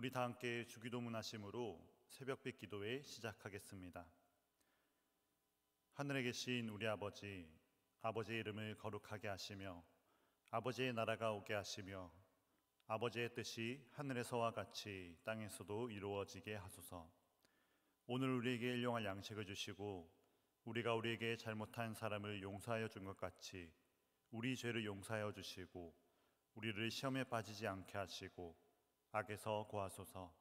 우리 다 함께 주기도문 하심으로 새벽빛 기도회 시작하겠습니다. 하늘에 계신 우리 아버지, 아버지의 이름을 거룩하게 하시며 아버지의 나라가 오게 하시며 아버지의 뜻이 하늘에서와 같이 땅에서도 이루어지게 하소서. 오늘 우리에게 일용할 양식을 주시고 우리가 우리에게 잘못한 사람을 용서하여 준 것 같이 우리 죄를 용서하여 주시고 우리를 시험에 빠지지 않게 하시고 악에서 구하소서.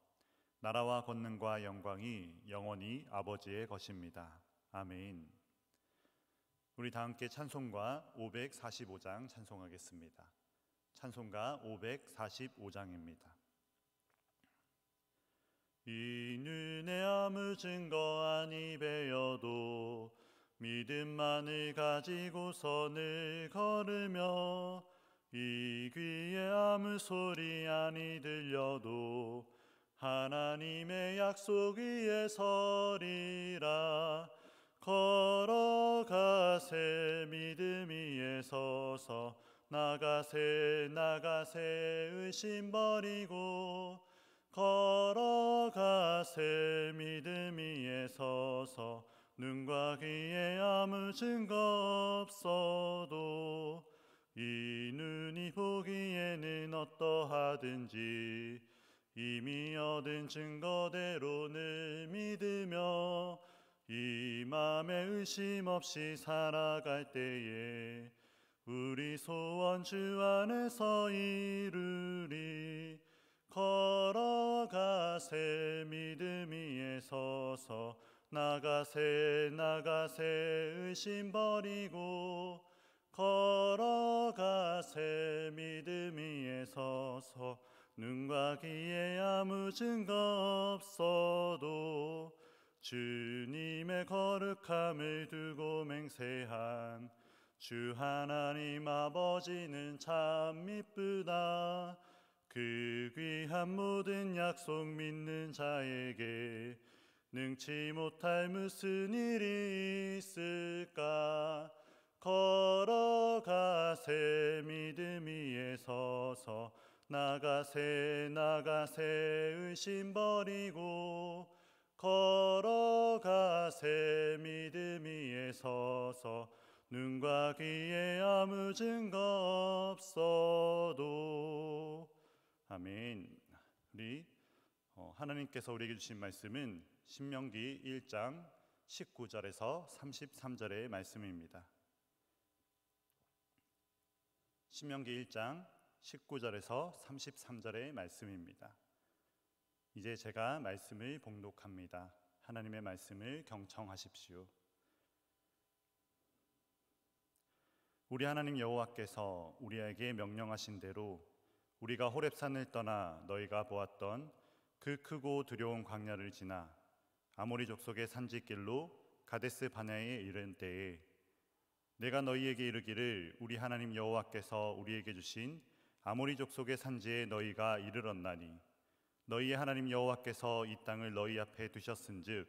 나라와 권능과 영광이 영원히 아버지의 것입니다. 아멘. 우리 다 함께 찬송가 545장 찬송하겠습니다. 찬송가 545장입니다. 이 눈에 아무 증거 아니 배여도 믿음만을 가지고 선을 걸으며 이 귀에 아무 소리 아니 들려도 하나님의 약속 위에 서리라. 걸어가세 믿음 위에 서서 나가세 의심 버리고 걸어가세 믿음 위에 서서 눈과 귀에 아무 증거 없어도 이 눈이 보기에는 어떠하든지 이미 얻은 증거대로 늘 믿으며 이 맘에 의심 없이 살아갈 때에 우리 소원 주 안에서 이루리. 걸어가세 믿음 위에 서서 나가세 의심 버리고 걸어가세 믿음 위에 서서 눈과 귀에 아무 증거 없어도 주님의 거룩함을 두고 맹세한 주 하나님 아버지는 참 미쁘다. 그 귀한 모든 약속 믿는 자에게 능치 못할 무슨 일이 있을까. 걸어가세 믿음 위에 서서 나가세 의심 버리고 걸어가세 믿음 위에 서서 눈과 귀에 아무 증거 없어도. 아멘. 우리 하나님께서 우리에게 주신 말씀은 신명기 1장 19절에서 33절의 말씀입니다. 신명기 1장 19절에서 33절의 말씀입니다. 이제 제가 말씀을 봉독합니다. 하나님의 말씀을 경청하십시오. 우리 하나님 여호와께서 우리에게 명령하신 대로 우리가 호렙산을 떠나 너희가 보았던 그 크고 두려운 광야를 지나 아모리 족속의 산지길로 가데스 바네아에 이른 때에 내가 너희에게 이르기를 우리 하나님 여호와께서 우리에게 주신 아모리 족속의 산지에 너희가 이르렀나니 너희의 하나님 여호와께서 이 땅을 너희 앞에 두셨은즉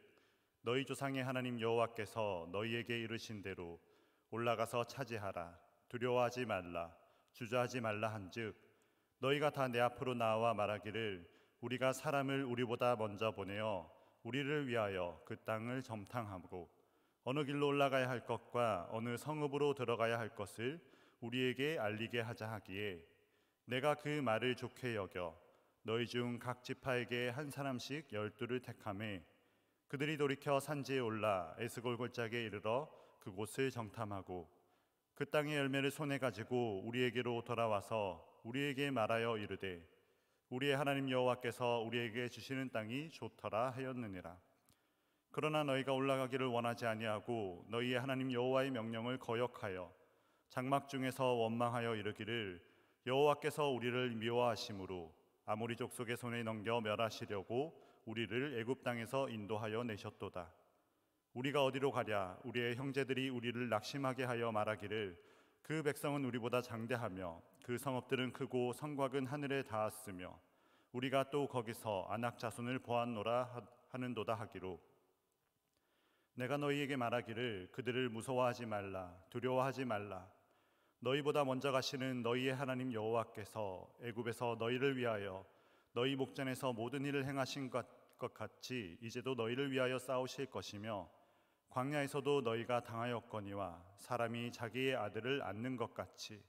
너희 조상의 하나님 여호와께서 너희에게 이르신 대로 올라가서 차지하라. 두려워하지 말라. 주저하지 말라 한즉 너희가 다 내 앞으로 나와 말하기를 우리가 사람을 우리보다 먼저 보내어 우리를 위하여 그 땅을 점탕하고 어느 길로 올라가야 할 것과 어느 성읍으로 들어가야 할 것을 우리에게 알리게 하자 하기에 내가 그 말을 좋게 여겨 너희 중 각 지파에게 한 사람씩 12를 택하매 그들이 돌이켜 산지에 올라 에스골 골짜기에 이르러 그곳을 정탐하고 그 땅의 열매를 손에 가지고 우리에게로 돌아와서 우리에게 말하여 이르되 우리의 하나님 여호와께서 우리에게 주시는 땅이 좋더라 하였느니라. 그러나 너희가 올라가기를 원하지 아니하고 너희의 하나님 여호와의 명령을 거역하여 장막 중에서 원망하여 이르기를 여호와께서 우리를 미워하심으로 아모리 족속의 손에 넘겨 멸하시려고 우리를 애굽 땅에서 인도하여 내셨도다. 우리가 어디로 가랴? 우리의 형제들이 우리를 낙심하게 하여 말하기를 그 백성은 우리보다 장대하며 그 성읍들은 크고 성곽은 하늘에 닿았으며 우리가 또 거기서 아낙 자손을 보았노라 하는도다 하기로 내가 너희에게 말하기를 그들을 무서워하지 말라. 두려워하지 말라. 너희보다 먼저 가시는 너희의 하나님 여호와께서 애굽에서 너희를 위하여 너희 목전에서 모든 일을 행하신 것 같이 이제도 너희를 위하여 싸우실 것이며 광야에서도 너희가 당하였거니와 사람이 자기의 아들을 안는 것 같이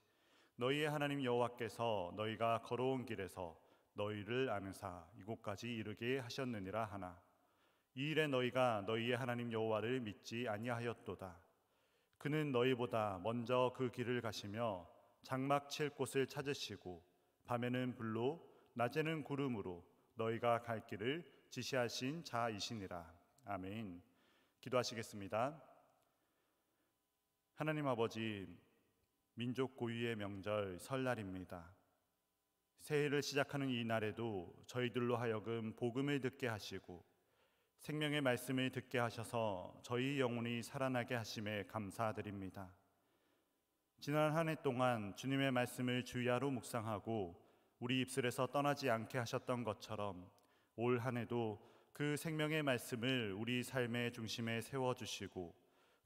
너희의 하나님 여호와께서 너희가 걸어온 길에서 너희를 안으사 이곳까지 이르게 하셨느니라 하나 이 일에 너희가 너희의 하나님 여호와를 믿지 아니하였도다. 그는 너희보다 먼저 그 길을 가시며 장막 칠 곳을 찾으시고 밤에는 불로 낮에는 구름으로 너희가 갈 길을 지시하신 자이시니라. 아멘. 기도하시겠습니다. 하나님 아버지, 민족 고유의 명절 설날입니다. 새해를 시작하는 이 날에도 저희들로 하여금 복음을 듣게 하시고 생명의 말씀을 듣게 하셔서 저희 영혼이 살아나게 하심에 감사드립니다. 지난 한 해 동안 주님의 말씀을 주야로 묵상하고 우리 입술에서 떠나지 않게 하셨던 것처럼 올 한 해도 그 생명의 말씀을 우리 삶의 중심에 세워주시고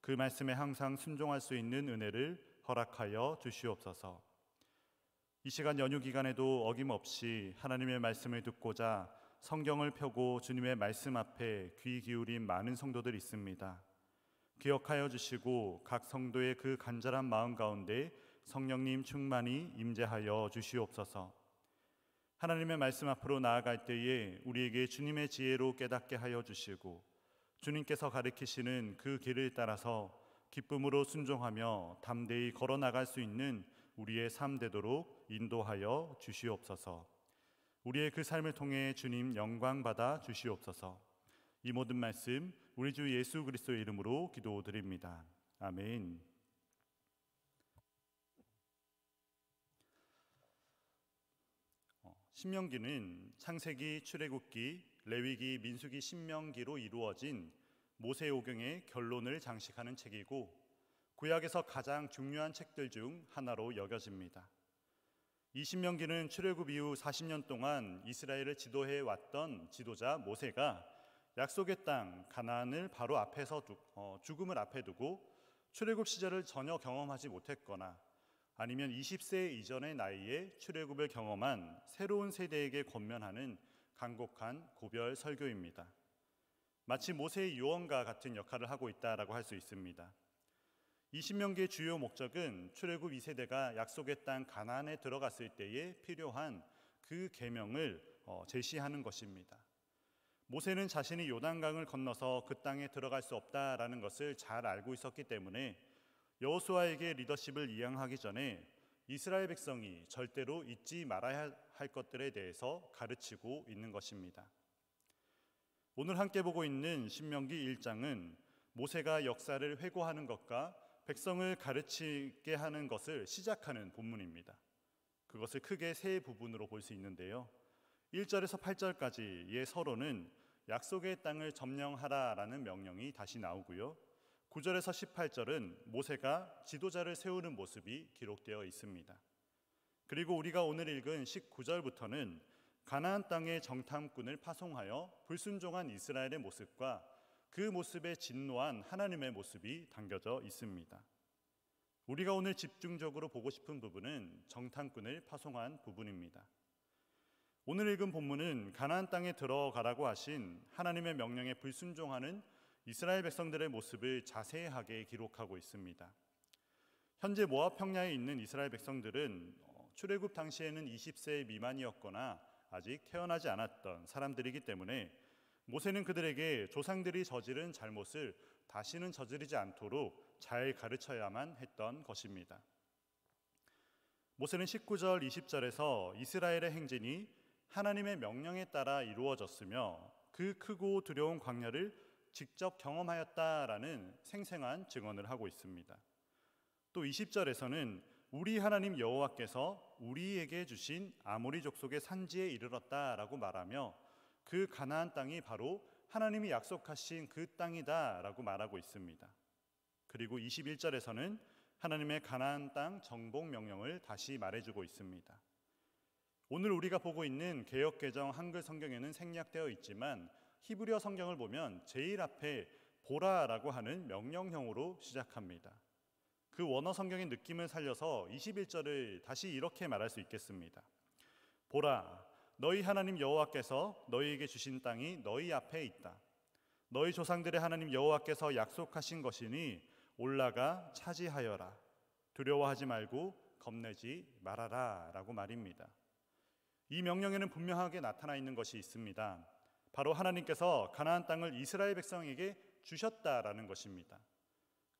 그 말씀에 항상 순종할 수 있는 은혜를 허락하여 주시옵소서. 이 시간 연휴 기간에도 어김없이 하나님의 말씀을 듣고자 성경을 펴고 주님의 말씀 앞에 귀 기울인 많은 성도들 있습니다. 기억하여 주시고 각 성도의 그 간절한 마음 가운데 성령님 충만히 임재하여 주시옵소서. 하나님의 말씀 앞으로 나아갈 때에 우리에게 주님의 지혜로 깨닫게 하여 주시고 주님께서 가르치시는 그 길을 따라서 기쁨으로 순종하며 담대히 걸어 나갈 수 있는 우리의 삶 되도록 인도하여 주시옵소서. 우리의 그 삶을 통해 주님 영광 받아 주시옵소서. 이 모든 말씀 우리 주 예수 그리스도의 이름으로 기도드립니다. 아멘. 신명기는 창세기, 출애굽기, 레위기, 민수기, 신명기로 이루어진 모세오경의 결론을 장식하는 책이고 구약에서 가장 중요한 책들 중 하나로 여겨집니다. 이 신명기는 출애굽 이후 40년 동안 이스라엘을 지도해 왔던 지도자 모세가 약속의 땅 가나안을 바로 앞에서 죽음을 앞에 두고 출애굽 시절을 전혀 경험하지 못했거나 아니면 20세 이전의 나이에 출애굽을 경험한 새로운 세대에게 권면하는 간곡한 고별 설교입니다. 마치 모세의 유언과 같은 역할을 하고 있다라고 할 수 있습니다. 이 신명기의 주요 목적은 출애굽 2세대가 약속의 땅 가나안에 들어갔을 때에 필요한 그 계명을 제시하는 것입니다. 모세는 자신이 요단강을 건너서 그 땅에 들어갈 수 없다라는 것을 잘 알고 있었기 때문에 여호수아에게 리더십을 이양하기 전에 이스라엘 백성이 절대로 잊지 말아야 할 것들에 대해서 가르치고 있는 것입니다. 오늘 함께 보고 있는 신명기 1장은 모세가 역사를 회고하는 것과 백성을 가르치게 하는 것을 시작하는 본문입니다. 그것을 크게 세 부분으로 볼 수 있는데요. 1절에서 8절까지의 서론은 약속의 땅을 점령하라라는 명령이 다시 나오고요. 9절에서 18절은 모세가 지도자를 세우는 모습이 기록되어 있습니다. 그리고 우리가 오늘 읽은 19절부터는 가나안 땅의 정탐꾼을 파송하여 불순종한 이스라엘의 모습과 그 모습에 진노한 하나님의 모습이 담겨져 있습니다. 우리가 오늘 집중적으로 보고 싶은 부분은 정탐꾼을 파송한 부분입니다. 오늘 읽은 본문은 가나안 땅에 들어가라고 하신 하나님의 명령에 불순종하는 이스라엘 백성들의 모습을 자세하게 기록하고 있습니다. 현재 모압 평야에 있는 이스라엘 백성들은 출애굽 당시에는 20세 미만이었거나 아직 태어나지 않았던 사람들이기 때문에 모세는 그들에게 조상들이 저지른 잘못을 다시는 저지르지 않도록 잘 가르쳐야만 했던 것입니다. 모세는 19절, 20절에서 이스라엘의 행진이 하나님의 명령에 따라 이루어졌으며 그 크고 두려운 광야를 직접 경험하였다라는 생생한 증언을 하고 있습니다. 또 20절에서는 우리 하나님 여호와께서 우리에게 주신 아모리 족속의 산지에 이르렀다라고 말하며 그 가나안 땅이 바로 하나님이 약속하신 그 땅이다라고 말하고 있습니다. 그리고 21절에서는 하나님의 가나안 땅 정복 명령을 다시 말해주고 있습니다. 오늘 우리가 보고 있는 개역개정 한글 성경에는 생략되어 있지만 히브리어 성경을 보면 제일 앞에 보라라고 하는 명령형으로 시작합니다. 그 원어 성경의 느낌을 살려서 21절을 다시 이렇게 말할 수 있겠습니다. 보라, 너희 하나님 여호와께서 너희에게 주신 땅이 너희 앞에 있다. 너희 조상들의 하나님 여호와께서 약속하신 것이니 올라가 차지하여라. 두려워하지 말고 겁내지 말아라 라고 말입니다. 이 명령에는 분명하게 나타나 있는 것이 있습니다. 바로 하나님께서 가나안 땅을 이스라엘 백성에게 주셨다라는 것입니다.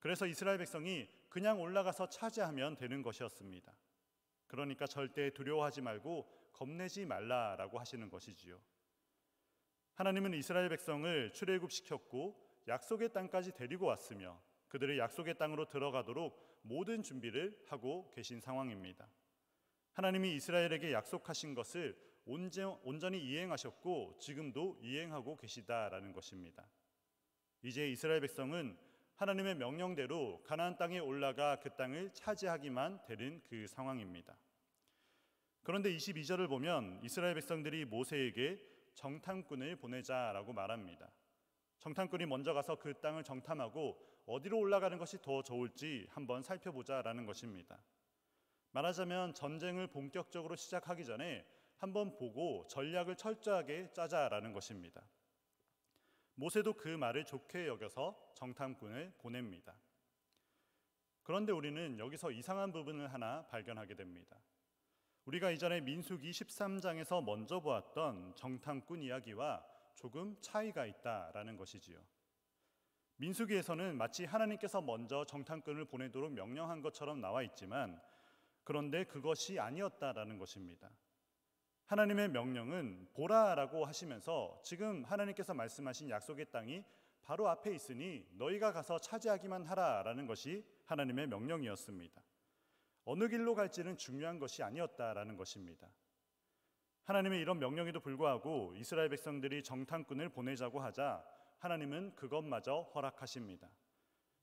그래서 이스라엘 백성이 그냥 올라가서 차지하면 되는 것이었습니다. 그러니까 절대 두려워하지 말고 겁내지 말라라고 하시는 것이지요. 하나님은 이스라엘 백성을 출애굽시켰고 약속의 땅까지 데리고 왔으며 그들의 약속의 땅으로 들어가도록 모든 준비를 하고 계신 상황입니다. 하나님이 이스라엘에게 약속하신 것을 온전히 이행하셨고 지금도 이행하고 계시다라는 것입니다. 이제 이스라엘 백성은 하나님의 명령대로 가나안 땅에 올라가 그 땅을 차지하기만 되는 그 상황입니다. 그런데 22절을 보면 이스라엘 백성들이 모세에게 정탐꾼을 보내자라고 말합니다. 정탐꾼이 먼저 가서 그 땅을 정탐하고 어디로 올라가는 것이 더 좋을지 한번 살펴보자라는 것입니다. 말하자면 전쟁을 본격적으로 시작하기 전에 한번 보고 전략을 철저하게 짜자라는 것입니다. 모세도 그 말을 좋게 여겨서 정탐꾼을 보냅니다. 그런데 우리는 여기서 이상한 부분을 하나 발견하게 됩니다. 우리가 이전에 민수기 13장에서 먼저 보았던 정탐꾼 이야기와 조금 차이가 있다라는 것이지요. 민수기에서는 마치 하나님께서 먼저 정탐꾼을 보내도록 명령한 것처럼 나와 있지만 그런데 그것이 아니었다라는 것입니다. 하나님의 명령은 보라라고 하시면서 지금 하나님께서 말씀하신 약속의 땅이 바로 앞에 있으니 너희가 가서 차지하기만 하라라는 것이 하나님의 명령이었습니다. 어느 길로 갈지는 중요한 것이 아니었다라는 것입니다. 하나님의 이런 명령에도 불구하고 이스라엘 백성들이 정탐꾼을 보내자고 하자 하나님은 그것마저 허락하십니다.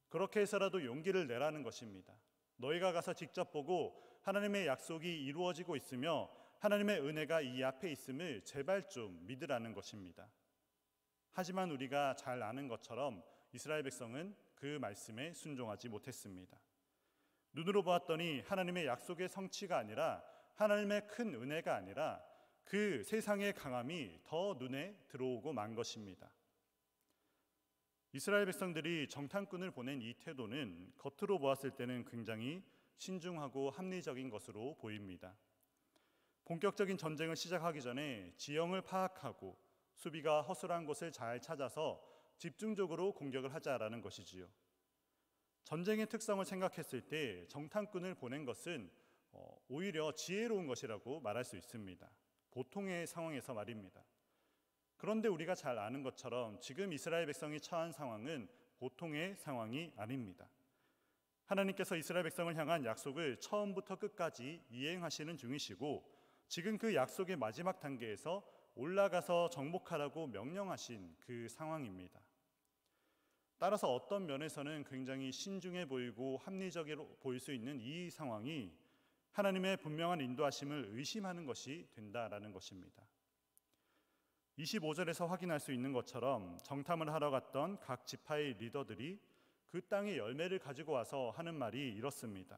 그렇게 해서라도 용기를 내라는 것입니다. 너희가 가서 직접 보고 하나님의 약속이 이루어지고 있으며 하나님의 은혜가 이 앞에 있음을 제발 좀 믿으라는 것입니다. 하지만 우리가 잘 아는 것처럼 이스라엘 백성은 그 말씀에 순종하지 못했습니다. 눈으로 보았더니 하나님의 약속의 성취가 아니라 하나님의 큰 은혜가 아니라 그 세상의 강함이 더 눈에 들어오고 만 것입니다. 이스라엘 백성들이 정탐꾼을 보낸 이 태도는 겉으로 보았을 때는 굉장히 신중하고 합리적인 것으로 보입니다. 본격적인 전쟁을 시작하기 전에 지형을 파악하고 수비가 허술한 곳을 잘 찾아서 집중적으로 공격을 하자라는 것이지요. 전쟁의 특성을 생각했을 때 정탐꾼을 보낸 것은 오히려 지혜로운 것이라고 말할 수 있습니다. 보통의 상황에서 말입니다. 그런데 우리가 잘 아는 것처럼 지금 이스라엘 백성이 처한 상황은 보통의 상황이 아닙니다. 하나님께서 이스라엘 백성을 향한 약속을 처음부터 끝까지 이행하시는 중이시고 지금 그 약속의 마지막 단계에서 올라가서 정복하라고 명령하신 그 상황입니다. 따라서 어떤 면에서는 굉장히 신중해 보이고 합리적으로 보일 수 있는 이 상황이 하나님의 분명한 인도하심을 의심하는 것이 된다라는 것입니다. 25절에서 확인할 수 있는 것처럼 정탐을 하러 갔던 각 지파의 리더들이 그 땅의 열매를 가지고 와서 하는 말이 이렇습니다.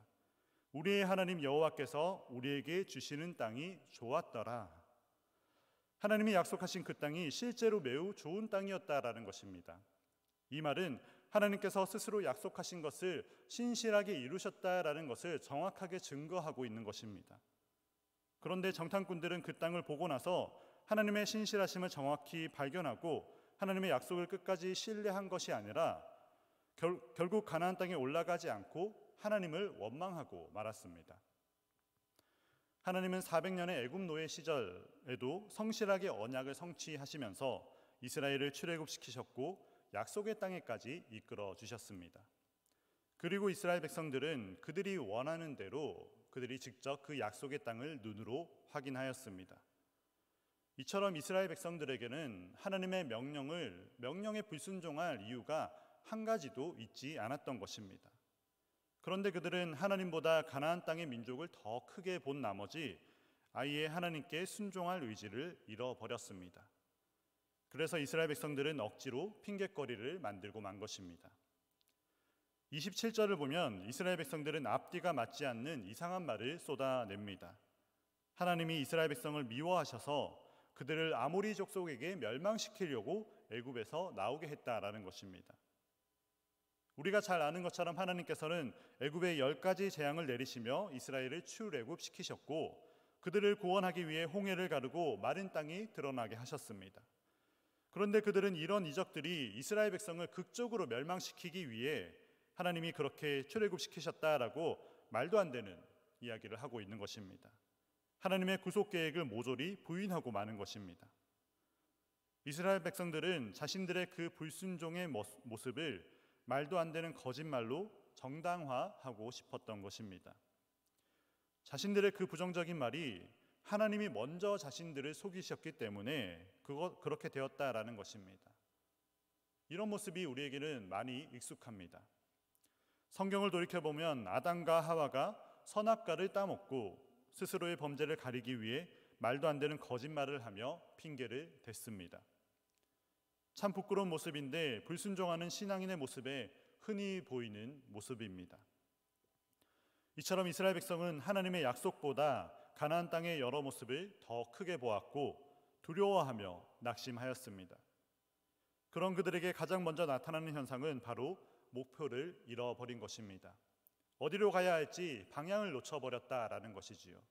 우리의 하나님 여호와께서 우리에게 주시는 땅이 좋았더라. 하나님이 약속하신 그 땅이 실제로 매우 좋은 땅이었다라는 것입니다. 이 말은 하나님께서 스스로 약속하신 것을 신실하게 이루셨다라는 것을 정확하게 증거하고 있는 것입니다. 그런데 정탐꾼들은 그 땅을 보고 나서 하나님의 신실하심을 정확히 발견하고 하나님의 약속을 끝까지 신뢰한 것이 아니라 결국 가나안 땅에 올라가지 않고 하나님을 원망하고 말았습니다. 하나님은 400년의 애굽 노예 시절에도 성실하게 언약을 성취하시면서 이스라엘을 출애굽시키셨고 약속의 땅에까지 이끌어 주셨습니다. 그리고 이스라엘 백성들은 그들이 원하는 대로 그들이 직접 그 약속의 땅을 눈으로 확인하였습니다. 이처럼 이스라엘 백성들에게는 하나님의 명령에 불순종할 이유가 한 가지도 있지 않았던 것입니다. 그런데 그들은 하나님보다 가나안 땅의 민족을 더 크게 본 나머지 아예 하나님께 순종할 의지를 잃어버렸습니다. 그래서 이스라엘 백성들은 억지로 핑곗거리를 만들고 만 것입니다. 27절을 보면 이스라엘 백성들은 앞뒤가 맞지 않는 이상한 말을 쏟아냅니다. 하나님이 이스라엘 백성을 미워하셔서 그들을 아모리 족속에게 멸망시키려고 애굽에서 나오게 했다라는 것입니다. 우리가 잘 아는 것처럼 하나님께서는 애굽에 10가지 재앙을 내리시며 이스라엘을 출애굽시키셨고 그들을 구원하기 위해 홍해를 가르고 마른 땅이 드러나게 하셨습니다. 그런데 그들은 이런 이적들이 이스라엘 백성을 극적으로 멸망시키기 위해 하나님이 그렇게 출애굽시키셨다라고 말도 안 되는 이야기를 하고 있는 것입니다. 하나님의 구속 계획을 모조리 부인하고 마는 것입니다. 이스라엘 백성들은 자신들의 그 불순종의 모습을 말도 안 되는 거짓말로 정당화하고 싶었던 것입니다. 자신들의 그 부정적인 말이 하나님이 먼저 자신들을 속이셨기 때문에 그렇게 되었다라는 것입니다. 이런 모습이 우리에게는 많이 익숙합니다. 성경을 돌이켜보면 아담과 하와가 선악과를 따먹고 스스로의 범죄를 가리기 위해 말도 안 되는 거짓말을 하며 핑계를 댔습니다. 참 부끄러운 모습인데 불순종하는 신앙인의 모습에 흔히 보이는 모습입니다. 이처럼 이스라엘 백성은 하나님의 약속보다 가나안 땅의 여러 모습을 더 크게 보았고 두려워하며 낙심하였습니다. 그런 그들에게 가장 먼저 나타나는 현상은 바로 목표를 잃어버린 것입니다. 어디로 가야 할지 방향을 놓쳐버렸다라는 것이지요.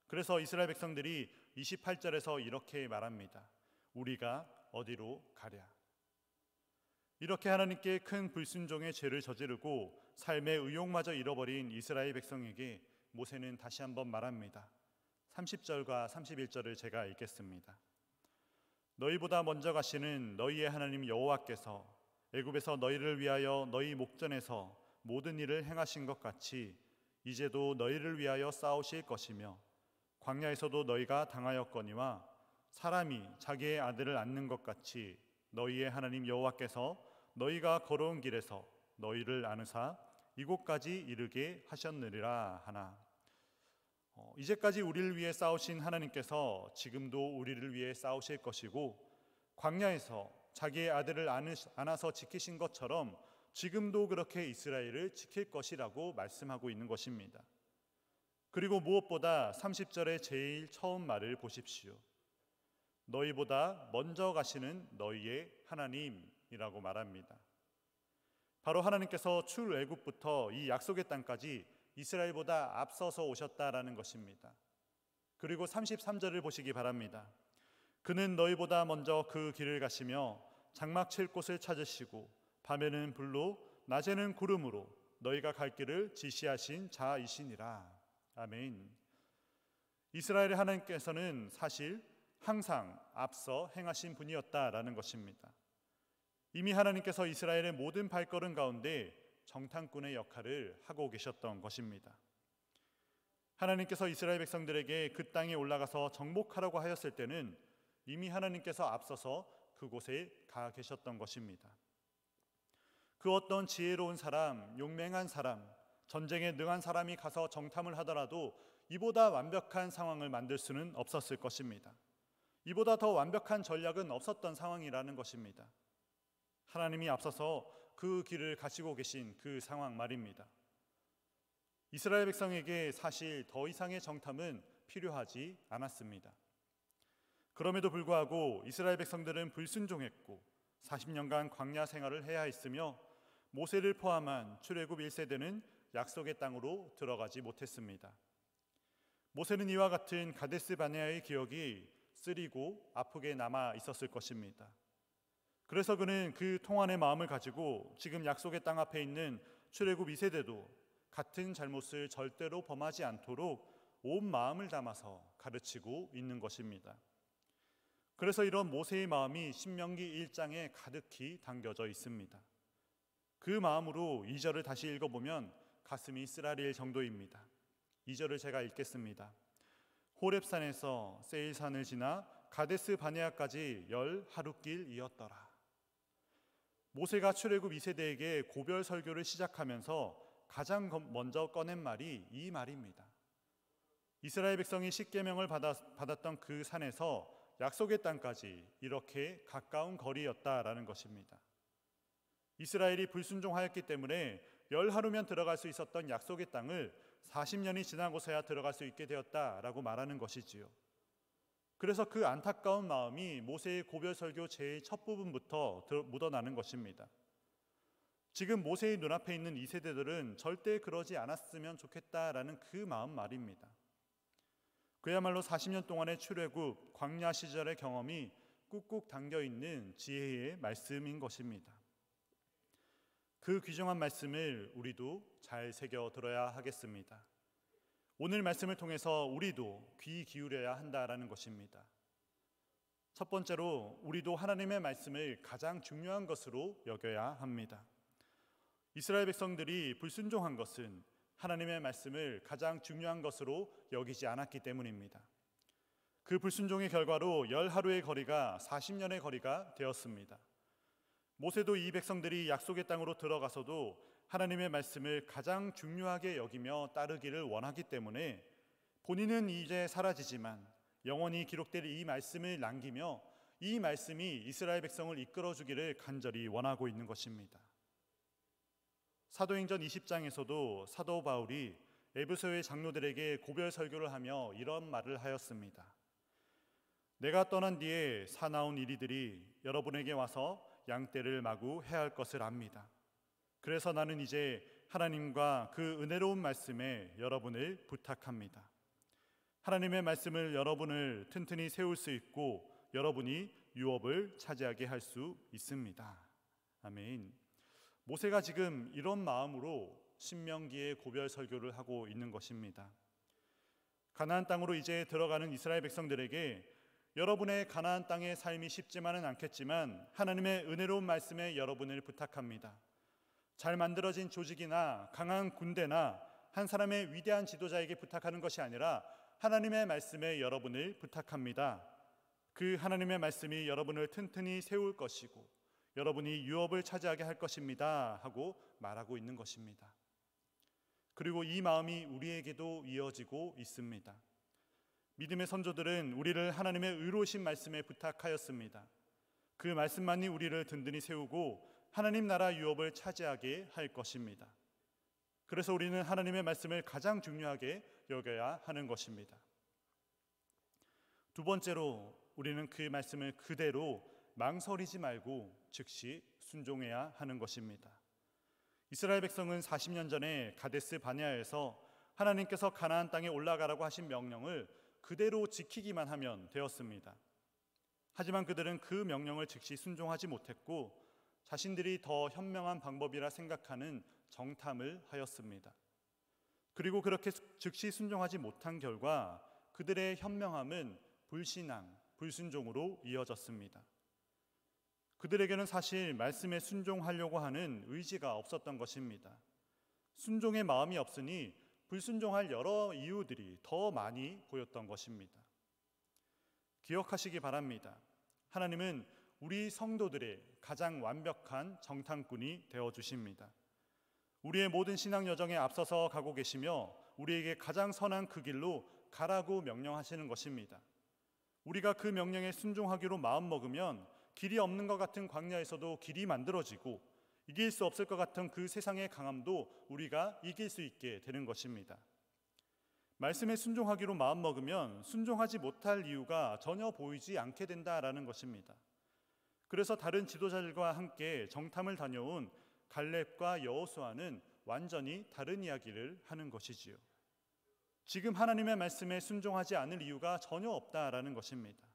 그래서 이스라엘 백성들이 28절에서 이렇게 말합니다. 우리가 어디로 가랴. 이렇게 하나님께 큰 불순종의 죄를 저지르고 삶의 의욕마저 잃어버린 이스라엘 백성에게 모세는 다시 한번 말합니다. 30절과 31절을 제가 읽겠습니다. 너희보다 먼저 가시는 너희의 하나님 여호와께서 애굽에서 너희를 위하여 너희 목전에서 모든 일을 행하신 것 같이 이제도 너희를 위하여 싸우실 것이며 광야에서도 너희가 당하였거니와 사람이 자기의 아들을 안는 것 같이 너희의 하나님 여호와께서 너희가 걸어온 길에서 너희를 안으사 이곳까지 이르게 하셨느니라 하나. 이제까지 우리를 위해 싸우신 하나님께서 지금도 우리를 위해 싸우실 것이고 광야에서 자기의 아들을 안아서 지키신 것처럼 지금도 그렇게 이스라엘을 지킬 것이라고 말씀하고 있는 것입니다. 그리고 무엇보다 30절의 제일 처음 말을 보십시오. 너희보다 먼저 가시는 너희의 하나님이라고 말합니다. 바로 하나님께서 출애굽부터 이 약속의 땅까지 이스라엘보다 앞서서 오셨다라는 것입니다. 그리고 33절을 보시기 바랍니다. 그는 너희보다 먼저 그 길을 가시며 장막 칠 곳을 찾으시고 밤에는 불로 낮에는 구름으로 너희가 갈 길을 지시하신 자이시니라. 아멘. 이스라엘의 하나님께서는 사실 항상 앞서 행하신 분이었다라는 것입니다. 이미 하나님께서 이스라엘의 모든 발걸음 가운데 정탐꾼의 역할을 하고 계셨던 것입니다. 하나님께서 이스라엘 백성들에게 그 땅에 올라가서 정복하라고 하였을 때는 이미 하나님께서 앞서서 그곳에 가 계셨던 것입니다. 그 어떤 지혜로운 사람, 용맹한 사람, 전쟁에 능한 사람이 가서 정탐을 하더라도 이보다 완벽한 상황을 만들 수는 없었을 것입니다. 이보다 더 완벽한 전략은 없었던 상황이라는 것입니다. 하나님이 앞서서 그 길을 가시고 계신 그 상황 말입니다. 이스라엘 백성에게 사실 더 이상의 정탐은 필요하지 않았습니다. 그럼에도 불구하고 이스라엘 백성들은 불순종했고 40년간 광야 생활을 해야 했으며 모세를 포함한 출애굽 1세대는 약속의 땅으로 들어가지 못했습니다. 모세는 이와 같은 가데스 바네아의 기억이 쓰리고 아프게 남아 있었을 것입니다. 그래서 그는 그 통한의 마음을 가지고 지금 약속의 땅 앞에 있는 출애굽 2세대도 같은 잘못을 절대로 범하지 않도록 온 마음을 담아서 가르치고 있는 것입니다. 그래서 이런 모세의 마음이 신명기 1장에 가득히 담겨져 있습니다. 그 마음으로 2절을 다시 읽어보면 가슴이 쓰라릴 정도입니다. 2절을 제가 읽겠습니다. 호렙산에서 세일산을 지나 가데스 바네아까지 10하룻길이었더라. 모세가 출애굽 2세대에게 고별 설교를 시작하면서 가장 먼저 꺼낸 말이 이 말입니다. 이스라엘 백성이 십계명을 받았던 그 산에서 약속의 땅까지 이렇게 가까운 거리였다라는 것입니다. 이스라엘이 불순종하였기 때문에 10하루면 들어갈 수 있었던 약속의 땅을 40년이 지나고서야 들어갈 수 있게 되었다라고 말하는 것이지요. 그래서 그 안타까운 마음이 모세의 고별 설교 제일 첫 부분부터 묻어나는 것입니다. 지금 모세의 눈앞에 있는 이 세대들은 절대 그러지 않았으면 좋겠다라는 그 마음 말입니다. 그야말로 40년 동안의 출애굽, 광야 시절의 경험이 꾹꾹 담겨있는 지혜의 말씀인 것입니다. 그 귀중한 말씀을 우리도 잘 새겨 들어야 하겠습니다. 오늘 말씀을 통해서 우리도 귀 기울여야 한다라는 것입니다. 첫 번째로 우리도 하나님의 말씀을 가장 중요한 것으로 여겨야 합니다. 이스라엘 백성들이 불순종한 것은 하나님의 말씀을 가장 중요한 것으로 여기지 않았기 때문입니다. 그 불순종의 결과로 10하루의 거리가 40년의 거리가 되었습니다. 모세도 이 백성들이 약속의 땅으로 들어가서도 하나님의 말씀을 가장 중요하게 여기며 따르기를 원하기 때문에 본인은 이제 사라지지만 영원히 기록될 이 말씀을 남기며 이 말씀이 이스라엘 백성을 이끌어주기를 간절히 원하고 있는 것입니다. 사도행전 20장에서도 사도 바울이 에베소의 장로들에게 고별 설교를 하며 이런 말을 하였습니다. 내가 떠난 뒤에 사나운 이리들이 여러분에게 와서 양떼를 마구 해할 것을 압니다. 그래서 나는 이제 하나님과 그 은혜로운 말씀에 여러분을 부탁합니다. 하나님의 말씀을 여러분을 튼튼히 세울 수 있고 여러분이 유업을 차지하게 할 수 있습니다. 아멘. 모세가 지금 이런 마음으로 신명기의 고별 설교를 하고 있는 것입니다. 가나안 땅으로 이제 들어가는 이스라엘 백성들에게 여러분의 가나안 땅의 삶이 쉽지만은 않겠지만 하나님의 은혜로운 말씀에 여러분을 부탁합니다. 잘 만들어진 조직이나 강한 군대나 한 사람의 위대한 지도자에게 부탁하는 것이 아니라 하나님의 말씀에 여러분을 부탁합니다. 그 하나님의 말씀이 여러분을 튼튼히 세울 것이고 여러분이 유업을 차지하게 할 것입니다 하고 말하고 있는 것입니다. 그리고 이 마음이 우리에게도 이어지고 있습니다. 믿음의 선조들은 우리를 하나님의 의로우신 말씀에 부탁하였습니다. 그 말씀만이 우리를 든든히 세우고 하나님 나라 유업을 차지하게 할 것입니다. 그래서 우리는 하나님의 말씀을 가장 중요하게 여겨야 하는 것입니다. 두 번째로 우리는 그 말씀을 그대로 망설이지 말고 즉시 순종해야 하는 것입니다. 이스라엘 백성은 40년 전에 가데스 바네아에서 하나님께서 가나안 땅에 올라가라고 하신 명령을 그대로 지키기만 하면 되었습니다. 하지만 그들은 그 명령을 즉시 순종하지 못했고 자신들이 더 현명한 방법이라 생각하는 정탐을 하였습니다. 그리고 그렇게 즉시 순종하지 못한 결과 그들의 현명함은 불신앙, 불순종으로 이어졌습니다. 그들에게는 사실 말씀에 순종하려고 하는 의지가 없었던 것입니다. 순종의 마음이 없으니 불순종할 여러 이유들이 더 많이 보였던 것입니다. 기억하시기 바랍니다. 하나님은 우리 성도들의 가장 완벽한 정탐꾼이 되어주십니다. 우리의 모든 신앙 여정에 앞서서 가고 계시며 우리에게 가장 선한 그 길로 가라고 명령하시는 것입니다. 우리가 그 명령에 순종하기로 마음먹으면 길이 없는 것 같은 광야에서도 길이 만들어지고 이길 수 없을 것 같은 그 세상의 강함도 우리가 이길 수 있게 되는 것입니다. 말씀에 순종하기로 마음먹으면 순종하지 못할 이유가 전혀 보이지 않게 된다라는 것입니다. 그래서 다른 지도자들과 함께 정탐을 다녀온 갈렙과 여호수아는 완전히 다른 이야기를 하는 것이지요. 지금 하나님의 말씀에 순종하지 않을 이유가 전혀 없다라는 것입니다.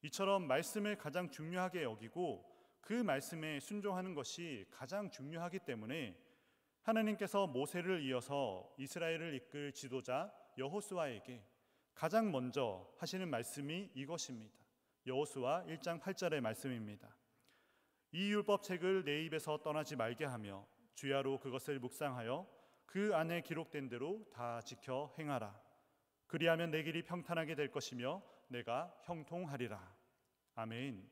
이처럼 말씀을 가장 중요하게 여기고 그 말씀에 순종하는 것이 가장 중요하기 때문에 하나님께서 모세를 이어서 이스라엘을 이끌 지도자 여호수아에게 가장 먼저 하시는 말씀이 이것입니다. 여호수아 1장 8절의 말씀입니다. 이 율법책을 내 입에서 떠나지 말게 하며 주야로 그것을 묵상하여 그 안에 기록된 대로 다 지켜 행하라. 그리하면 내 길이 평탄하게 될 것이며 내가 형통하리라. 아멘.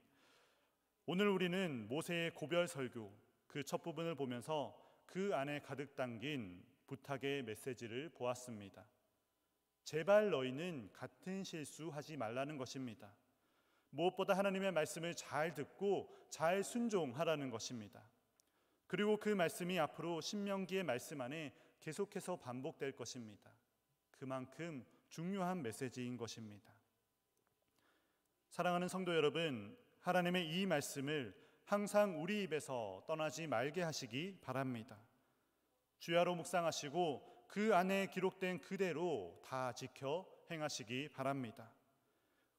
오늘 우리는 모세의 고별 설교 그 첫 부분을 보면서 그 안에 가득 담긴 부탁의 메시지를 보았습니다. 제발 너희는 같은 실수하지 말라는 것입니다. 무엇보다 하나님의 말씀을 잘 듣고 잘 순종하라는 것입니다. 그리고 그 말씀이 앞으로 신명기의 말씀 안에 계속해서 반복될 것입니다. 그만큼 중요한 메시지인 것입니다. 사랑하는 성도 여러분, 하나님의 이 말씀을 항상 우리 입에서 떠나지 말게 하시기 바랍니다. 주야로 묵상하시고 그 안에 기록된 그대로 다 지켜 행하시기 바랍니다.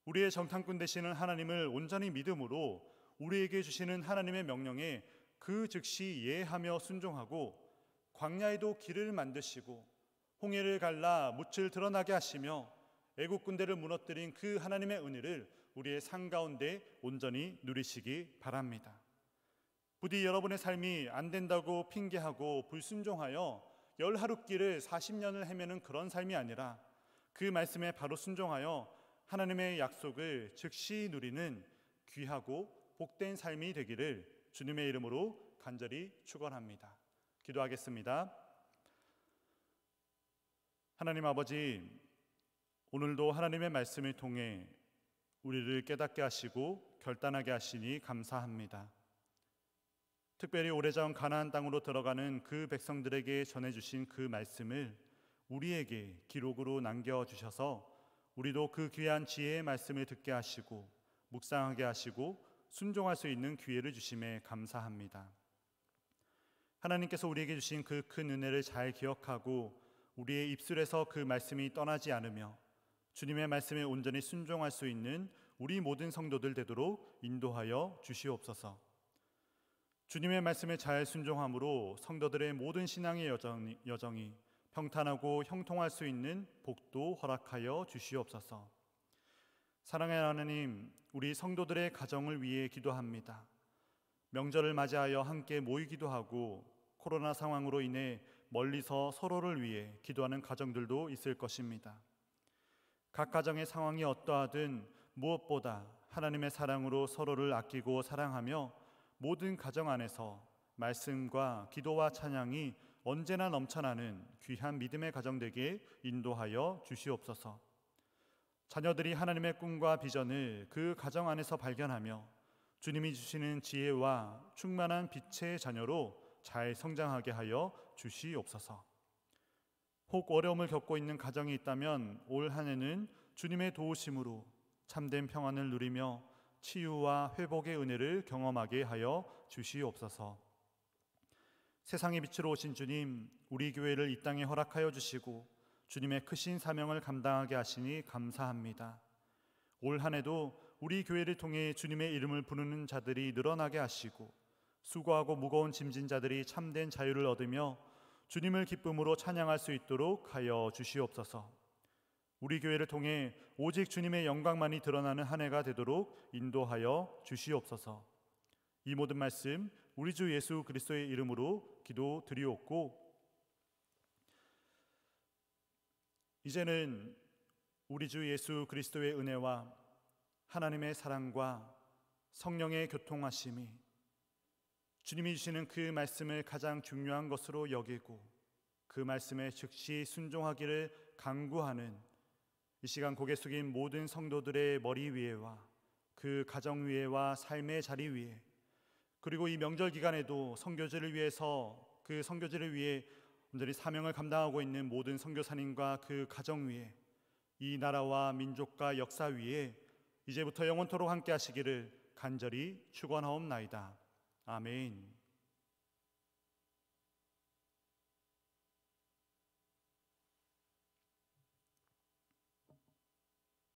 우리의 정탐꾼 되시는 하나님을 온전히 믿음으로 우리에게 주시는 하나님의 명령에 그 즉시 예하며 순종하고 광야에도 길을 만드시고 홍해를 갈라 뭇을 드러나게 하시며 애국 군대를 무너뜨린 그 하나님의 은혜를 우리의 삶 가운데 온전히 누리시기 바랍니다. 부디 여러분의 삶이 안 된다고 핑계하고 불순종하여 열하룻길을 40년을 헤매는 그런 삶이 아니라 그 말씀에 바로 순종하여 하나님의 약속을 즉시 누리는 귀하고 복된 삶이 되기를 주님의 이름으로 간절히 축원합니다. 기도하겠습니다. 하나님 아버지, 오늘도 하나님의 말씀을 통해 우리를 깨닫게 하시고 결단하게 하시니 감사합니다. 특별히 오래전 가나안 땅으로 들어가는 그 백성들에게 전해주신 그 말씀을 우리에게 기록으로 남겨주셔서 우리도 그 귀한 지혜의 말씀을 듣게 하시고 묵상하게 하시고 순종할 수 있는 기회를 주심에 감사합니다. 하나님께서 우리에게 주신 그 큰 은혜를 잘 기억하고 우리의 입술에서 그 말씀이 떠나지 않으며 주님의 말씀에 온전히 순종할 수 있는 우리 모든 성도들 되도록 인도하여 주시옵소서. 주님의 말씀에 잘 순종함으로 성도들의 모든 신앙의 여정이 평탄하고 형통할 수 있는 복도 허락하여 주시옵소서. 사랑하는 하나님, 우리 성도들의 가정을 위해 기도합니다. 명절을 맞이하여 함께 모이기도 하고 코로나 상황으로 인해 멀리서 서로를 위해 기도하는 가정들도 있을 것입니다. 각 가정의 상황이 어떠하든 무엇보다 하나님의 사랑으로 서로를 아끼고 사랑하며 모든 가정 안에서 말씀과 기도와 찬양이 언제나 넘쳐나는 귀한 믿음의 가정 되게 인도하여 주시옵소서. 자녀들이 하나님의 꿈과 비전을 그 가정 안에서 발견하며 주님이 주시는 지혜와 충만한 빛의 자녀로 잘 성장하게 하여 주시옵소서. 혹 어려움을 겪고 있는 가정이 있다면 올 한 해는 주님의 도우심으로 참된 평안을 누리며 치유와 회복의 은혜를 경험하게 하여 주시옵소서. 세상의 빛으로 오신 주님, 우리 교회를 이 땅에 허락하여 주시고 주님의 크신 사명을 감당하게 하시니 감사합니다. 올 한 해도 우리 교회를 통해 주님의 이름을 부르는 자들이 늘어나게 하시고 수고하고 무거운 짐진 자들이 참된 자유를 얻으며 주님을 기쁨으로 찬양할 수 있도록 하여 주시옵소서. 우리 교회를 통해 오직 주님의 영광만이 드러나는 한 해가 되도록 인도하여 주시옵소서. 이 모든 말씀 우리 주 예수 그리스도의 이름으로 기도드리옵고 이제는 우리 주 예수 그리스도의 은혜와 하나님의 사랑과 성령의 교통하심이 주님이 주시는 그 말씀을 가장 중요한 것으로 여기고 그 말씀에 즉시 순종하기를 간구하는 이 시간 고개 숙인 모든 성도들의 머리 위에와 그 가정 위에와 삶의 자리 위에 그리고 이 명절 기간에도 선교지를 위해서 그 선교지를 위해 온전히 사명을 감당하고 있는 모든 선교사님과 그 가정 위에 이 나라와 민족과 역사 위에 이제부터 영원토록 함께 하시기를 간절히 축원하옵나이다. 아멘.